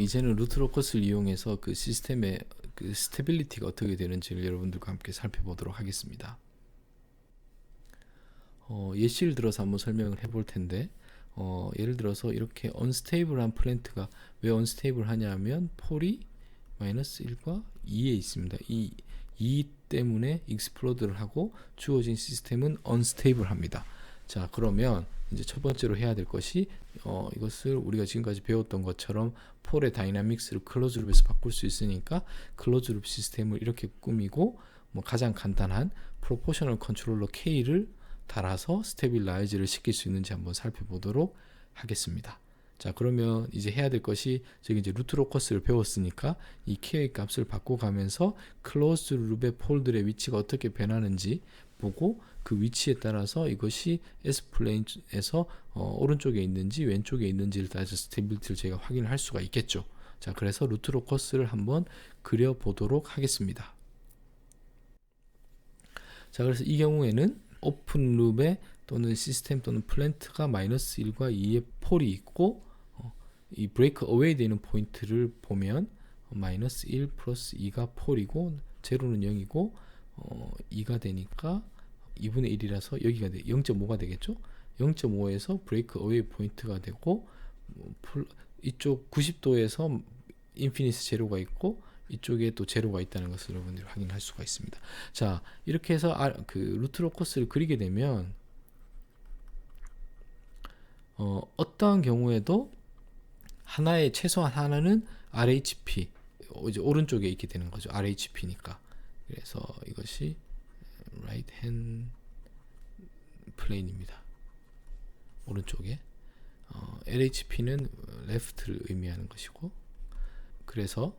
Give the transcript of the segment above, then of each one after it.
이제는 루트 로커스를 이용해서 그 시스템의 그 스테빌리티가 어떻게 되는지를 여러분들과 함께 살펴보도록 하겠습니다. 예시를 들어서 한번 설명을 해볼 텐데, 예를 들어서 이렇게 언스테이블한 플랜트가 왜 언스테이블 하냐면 폴이 마이너스 1과 2에 있습니다. 이 2 때문에 익스플로드를 하고 주어진 시스템은 언스테이블 합니다. 자, 그러면 이제 첫 번째로 해야 될 것이 이것을 우리가 지금까지 배웠던 것처럼 폴의 다이나믹스를 클로즈 룹에서 바꿀 수 있으니까 클로즈 룹 시스템을 이렇게 꾸미고 가장 간단한 프로포셔널 컨트롤러 K를 달아서 스테빌라이즈를 시킬 수 있는지 한번 살펴보도록 하겠습니다. 자, 그러면 이제 해야 될 것이 저기 이제 루트 로커스를 배웠으니까 이 K의 값을 바꿔가면서 클로즈 룹의 폴들의 위치가 어떻게 변하는지 보고 그 위치에 따라서 이것이 S 플레인에서 오른쪽에 있는지 왼쪽에 있는지를 따라서 스테빌리티를 저희가 확인을 할 수가 있겠죠. 자, 그래서 루트 로커스를 한번 그려보도록 하겠습니다. 자, 그래서 이 경우에는 오픈 룹에 또는 시스템 또는 플랜트가 마이너스 1과 2의 폴이 있고 이 브레이크 어웨이 되는 포인트를 보면 마이너스 1 플러스 2가 폴이고 제로는 0이고 2가 되니까 2분의 1이라서 여기가 0.5가 되겠죠. 0.5에서 브레이크 어웨이 포인트가 되고 이쪽 90도에서 인피니스 제로가 있고 이쪽에 또 제로가 있다는 것을 여러분들이 확인할 수가 있습니다. 자, 이렇게 해서 그 루트 로커스를 그리게 되면 어떠한 경우에도 하나의 최소한 하나는 RHP 이제 오른쪽에 있게 되는 거죠. RHP니까. 그래서 이것이 right hand plane입니다. 오른쪽에 LHP는 left를 의미하는 것이고, 그래서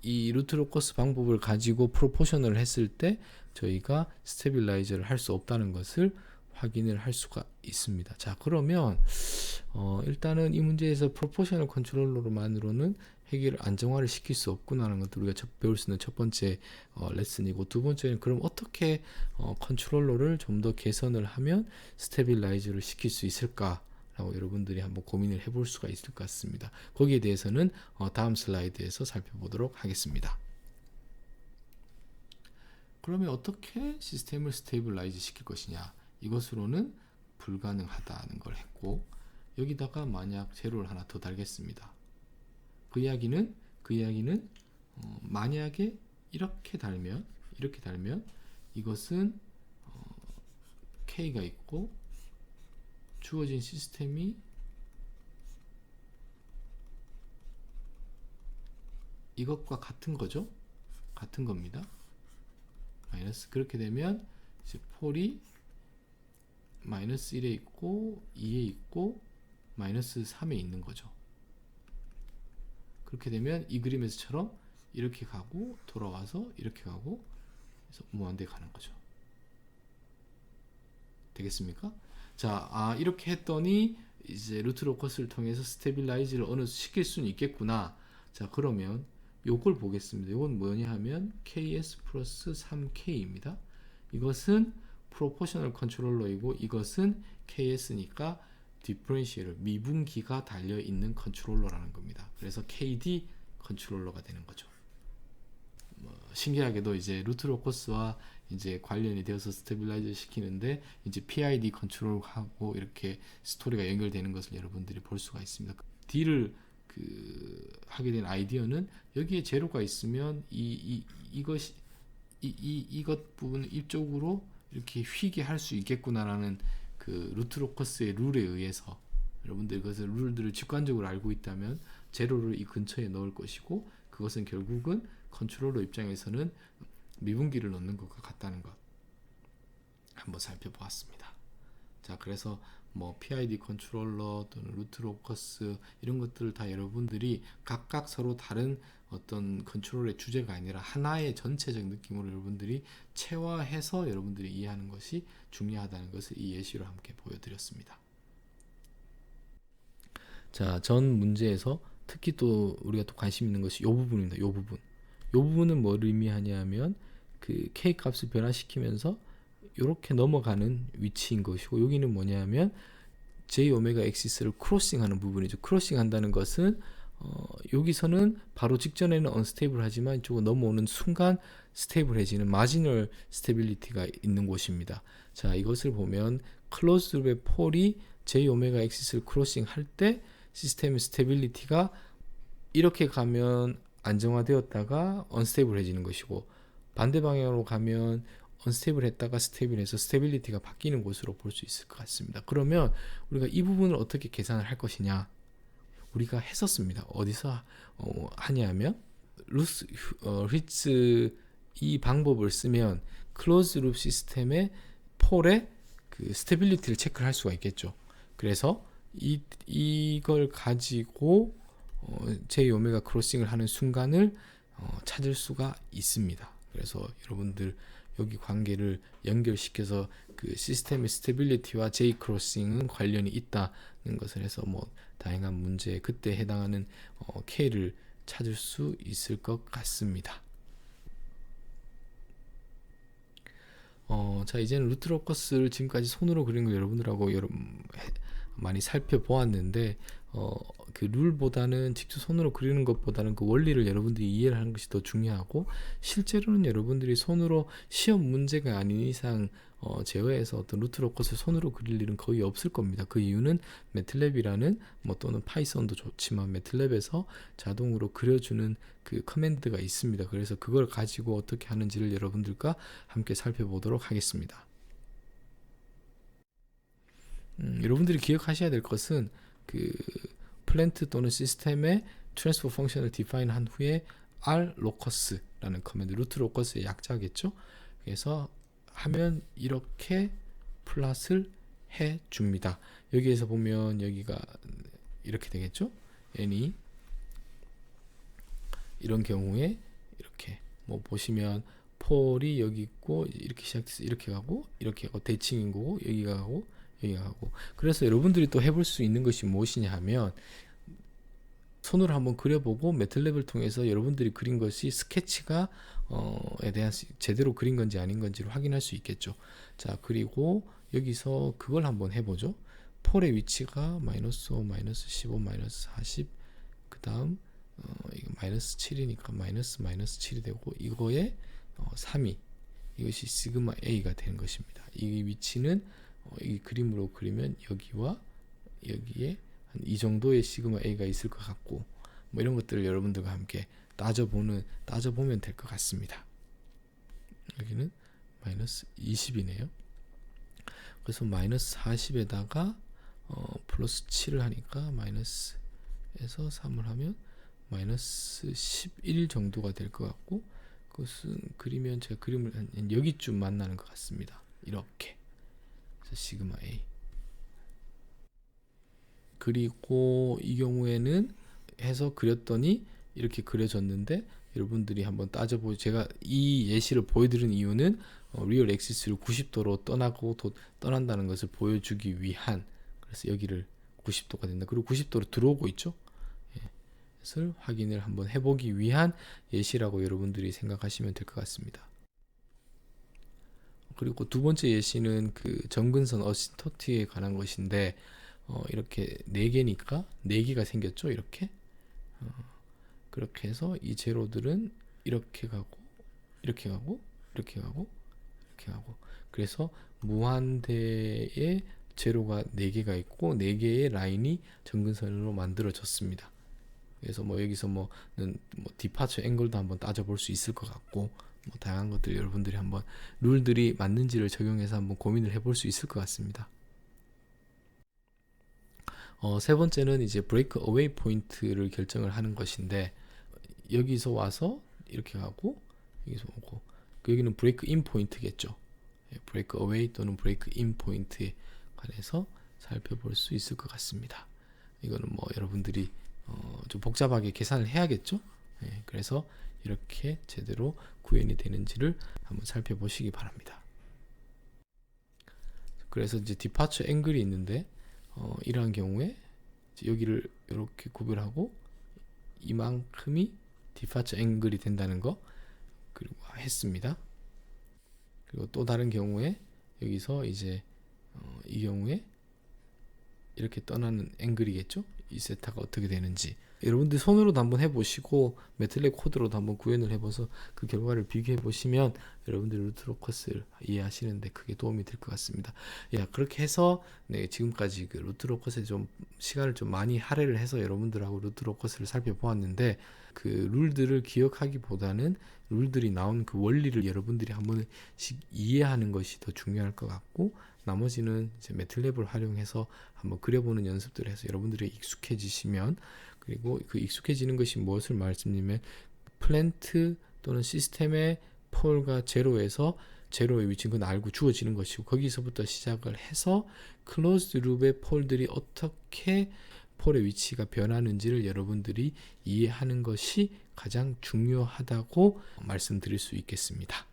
이 루트 로커스 방법을 가지고 프로포셔널을 했을 때 저희가 스테빌라이저를 할 수 없다는 것을 확인을 할 수가 있습니다. 자, 그러면 일단은 이 문제에서 프로포셔널 컨트롤러로만으로는 해결을 안정화를 시킬 수 없구나라는 것도 우리가 배울 수 있는 첫 번째 레슨이고, 두 번째는 그럼 어떻게 컨트롤러를 좀 더 개선을 하면 스테빌라이저를 시킬 수 있을까 라고 여러분들이 한번 고민을 해볼 수가 있을 것 같습니다. 거기에 대해서는 다음 슬라이드에서 살펴보도록 하겠습니다. 그러면 어떻게 시스템을 스테빌라이즈 시킬 것이냐, 이것으로는 불가능하다는 걸 했고, 여기다가 만약 제로를 하나 더 달겠습니다. 그 이야기는 만약에 이렇게 달면 이것은 K가 있고 주어진 시스템이 이것과 같은 거죠. 같은 겁니다. 마이너스, 그렇게 되면 이제 폴이 마이너스 1에 있고 2에 있고 마이너스 3에 있는 거죠. 그렇게 되면 이 그림에서처럼 이렇게 가고 돌아와서 이렇게 가고 그래서 무한대 가는 거죠. 되겠습니까? 자, 이렇게 했더니 이제 루트 로커스를 통해서 스테빌라이즈를 어느 시킬 수는 있겠구나. 자, 그러면 요걸 보겠습니다. 요건 뭐냐 하면 KS 플러스 3K입니다. 이것은 프로포셔널 컨트롤러이고 이것은 KS니까 디퍼런시얼 미분기가 달려 있는 컨트롤러라는 겁니다. 그래서 KD 컨트롤러가 되는 거죠. 신기하게도 이제 루트 로커스와 이제 관련이 되어서 스테빌라이저 시키는데 이제 PID 컨트롤하고 이렇게 스토리가 연결되는 것을 여러분들이 볼 수가 있습니다. D를 하게 된 아이디어는 여기에 제로가 있으면 이것 부분을 이쪽으로 이렇게 휘게 할 수 있겠구나라는 그 루트 로커스의 룰에 의해서 여러분들이 그것을 룰들을 직관적으로 알고 있다면 제로를 이 근처에 넣을 것이고, 그것은 결국은 컨트롤러 입장에서는 미분기를 넣는 것과 같다는 것 한번 살펴보았습니다. 자, 그래서 PID 컨트롤러 또는 루트 로커스 이런 것들을 다 여러분들이 각각 서로 다른 어떤 컨트롤의 주제가 아니라 하나의 전체적 느낌으로 여러분들이 체화해서 여러분들이 이해하는 것이 중요하다는 것을 이 예시로 함께 보여드렸습니다. 자, 전 문제에서 특히 또 우리가 또 관심 있는 것이 이 부분입니다. 이 부분은 뭘 의미하냐면 그 K 값을 변화시키면서 이렇게 넘어가는 위치인 것이고, 여기는 뭐냐면 J 오메가 엑시스를 크로싱하는 부분이죠. 크로싱한다는 것은 여기서는 바로 직전에는 언스테이블 하지만 이쪽으로 넘어오는 순간 스테이블해지는 마지널 스테빌리티가 있는 곳입니다. 자, 이것을 보면 클로즈 룹의 폴이 J 오메가 엑시스를 크로싱 할 때 시스템의 스테빌리티가 이렇게 가면 안정화되었다가 언스테이블해지는 것이고, 반대 방향으로 가면 언스테이블 했다가 스테이블해서 스테빌리티가 바뀌는 곳으로 볼 수 있을 것 같습니다. 그러면 우리가 이 부분을 어떻게 계산을 할 것이냐, 우리가 했었습니다. 어디서 하냐면 휘츠 이 방법을 쓰면 클로즈 룹 시스템의 폴의 그 스테빌리티를 체크를 할 수가 있겠죠. 그래서 이걸 가지고 J 오메가 크로싱을 하는 순간을 찾을 수가 있습니다. 그래서 여러분들 여기 관계를 연결시켜서 그 시스템의 스테빌리티와 J 크로싱은 관련이 있다는 것을 해서 뭐 다양한 문제에 그때 해당하는 K를 찾을 수 있을 것 같습니다. 자, 이제는 루트 로커스를 지금까지 손으로 그린 걸 여러분들하고 많이 살펴보았는데 그 룰보다는 직접 손으로 그리는 것보다는 그 원리를 여러분들이 이해를 하는 것이 더 중요하고, 실제로는 여러분들이 손으로 시험 문제가 아닌 이상 제어해서 어떤 루트 로커스를 손으로 그릴 일은 거의 없을 겁니다. 그 이유는 매틀랩이라는 또는 파이썬도 좋지만 매틀랩에서 자동으로 그려주는 그 커맨드가 있습니다. 그래서 그걸 가지고 어떻게 하는지를 여러분들과 함께 살펴보도록 하겠습니다. 여러분들이 기억하셔야 될 것은 그 플랜트 또는 시스템의 트랜스퍼 펑션을 디파인 한 후에 r locus라는 커맨드, 루트 로커스의 약자겠죠. 그래서 하면 이렇게 플롯을 해 줍니다. 여기에서 보면 여기가 이렇게 되겠죠. n이 이런 경우에 이렇게 뭐 보시면 폴이 여기 있고 이렇게 시작해서 이렇게 가고 이렇게 하고 대칭인 거고 여기가 가고 여기가 가고. 그래서 여러분들이 또 해볼 수 있는 것이 무엇이냐 하면 손으로 한번 그려보고 매틀랩을 통해서 여러분들이 그린 것이 스케치가 에 대한 제대로 그린 건지 아닌 건지를 확인할 수 있겠죠. 자, 그리고 여기서 그걸 한번 해보죠. 폴의 위치가 마이너스 5, 마이너스 15, 마이너스 40, 그 다음 이거 마이너스 7이니까 마이너스 7이 되고, 이거에 3이 이것이 시그마 A가 되는 것입니다. 이 위치는 이 그림으로 그리면 여기와 여기에 한 이 정도의 시그마 A가 있을 것 같고, 뭐 이런 것들을 여러분들과 함께 따져보면 될 것 같습니다. 여기는 마이너스 20이네요. 그래서 마이너스 40에다가 플러스 7을 하니까 마이너스에서 3을 하면 마이너스 11 정도가 될 것 같고, 그것은 그리면 제가 그림을 한 여기쯤 만나는 것 같습니다. 이렇게. 그래서 시그마 A. 그리고 이 경우에는 해서 그렸더니 이렇게 그려졌는데, 여러분들이 한번 따져보죠. 제가 이 예시를 보여드린 이유는 리얼 엑시스를 90도로 떠난다는 것을 보여주기 위한, 그래서 여기를 90도가 된다. 그리고 90도로 들어오고 있죠. 것을 확인을 한번 해보기 위한 예시라고 여러분들이 생각하시면 될 것 같습니다. 그리고 두 번째 예시는 그 정근선 어시스턴트에 관한 것인데, 이렇게 4개니까 4개가 생겼죠. 이렇게 그렇게 해서 이 제로들은 이렇게 가고 이렇게 가고 이렇게 가고 이렇게 가고, 그래서 무한대의 제로가 4개가 있고 4개의 라인이 정근선으로 만들어졌습니다. 그래서 뭐 여기서 뭐는 디파처 앵글도 한번 따져볼 수 있을 것 같고, 뭐 다양한 것들 여러분들이 한번 룰들이 맞는지를 적용해서 한번 고민을 해볼 수 있을 것 같습니다. 세 번째는 이제 브레이크 어웨이 포인트를 결정을 하는 것인데, 여기서 와서 이렇게 가고 여기서 오고, 여기는 브레이크 인 포인트겠죠. 브레이크 어웨이 또는 브레이크 인 포인트에 관해서 살펴볼 수 있을 것 같습니다. 이거는 뭐 여러분들이 좀 복잡하게 계산을 해야겠죠. 그래서 이렇게 제대로 구현이 되는지를 한번 살펴보시기 바랍니다. 그래서 이제 디파처 앵글이 있는데, 이러한 경우에 여기를 이렇게 구별하고 이만큼이 디파처 앵글이 된다는 거 그리고 했습니다. 그리고 또 다른 경우에 여기서 이제 이 경우에 이렇게 떠나는 앵글이겠죠. 이 세타가 어떻게 되는지 여러분들 손으로도 한번 해보시고 매틀랩 코드로도 한번 구현을 해봐서 그 결과를 비교해 보시면 여러분들 루트 로커스를 이해하시는데 크게 도움이 될 것 같습니다. 야, 그렇게 해서 네, 지금까지 그 루트 로커스에 좀 시간을 좀 많이 할애를 해서 여러분들하고 루트 로커스를 살펴보았는데 그 룰들을 기억하기보다는 룰들이 나온 그 원리를 여러분들이 한 번씩 이해하는 것이 더 중요할 것 같고, 나머지는 이제 매틀랩을 활용해서 한번 그려보는 연습들을 해서 여러분들이 익숙해지시면, 그리고 그 익숙해지는 것이 무엇을 말씀드리면 플랜트 또는 시스템의 폴과 제로에서 제로의 위치는 그건 알고 주어지는 것이고, 거기서부터 시작을 해서 클로즈드 룹의 폴들이 어떻게 폴의 위치가 변하는지를 여러분들이 이해하는 것이 가장 중요하다고 말씀드릴 수 있겠습니다.